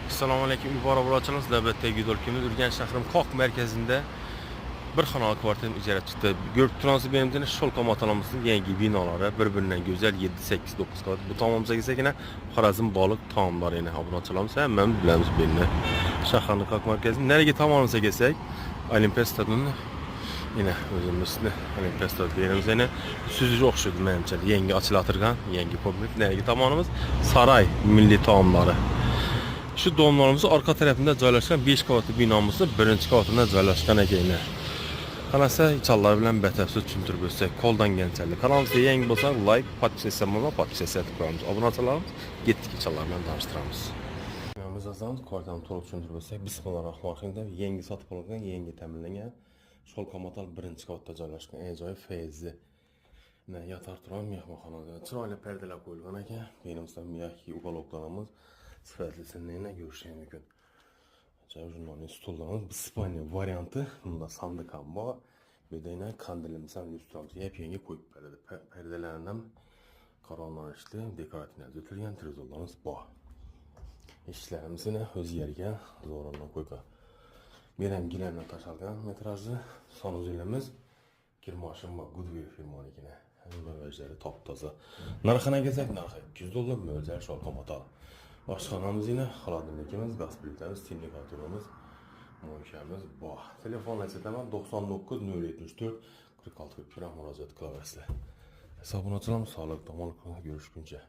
Assalomu alaykum, muborak bo'lsin. Navbatdagi videolarimiz Urganch shahrining Qoq markazida bir xonali kvartirani ijaraga chiqdi. Ko'rib turibsiz, benim Sholqa motolamizning yangi binolari bir-biridan go'zal 7, 8, 9 qavat. Bu tomonimizga kelsak, Xorazm baliq taomlarini obunachilarimiz hammamiz bilamiz buni. Shaharning Qoq markazida nariga tomonimizga kelsak, Olimpiya stadioni yine o'zimizni Olimpiya stadionimiz yana suzish o'xshaydi menimcha. Yangi ochilatirgan, yangi kompleks. Nariga tomonimiz Saray milliy taomlari. Şu doğumlarımızın arka tarafında joylashgan 5 qavatli binomizning birinchi qavatida joylashgan ekan. Qanasa inshaalloh bilan batafsil tushuntirib o'tsak, qo'ldan kelganchalik. Kanalimizga yangi bo'lsa, like, podpisatsiya qilib qo'yamiz. Obunachilarimiz ketdik inshaalloh bilan tanishtiramiz. Biz azamiz kvartirani to'liq tushuntirib o'tsak, bismillahirrohmanirrohim deb yangi sotib olingan, yangi ta'mirlangan Sholqa motal birinchi qavatda joylashgan ajoyib feyzi. Yatar turan mehmonxonada chiroyli perdelar qo'yilgan ekan. Benimizda miyaki uголокlarimiz sifatlisini görüşmek mümkün. Jurnalin stullarımız bir Spanya variantı. Bunda sandık ham bor. Bir de yine kandilimiz ham üstümüz yepyeni koyup berdi. Perdelerinden karanlıklı dekoratifler ötülgen trezorlarımız bor. İşlerimizin öz yerine zorunlu koyup. Benim gilerine taşalgan metrajlı son uzunluğumuz kirmaşım var. Goodwill firmanikine. Möhürleri top toza. Narxına gelsek narxı $200 möhürler Sholqa motal. Oshxonamiz yine xolodilnikimiz, gaz plitamiz, tinnigatorimiz, mo'yshamiz bor. Telefonlar aytaman 99 074 46 41 murojaat qilaverasizlar. Hisobini ochamiz, sog'lik, tomonlik görüşguncha.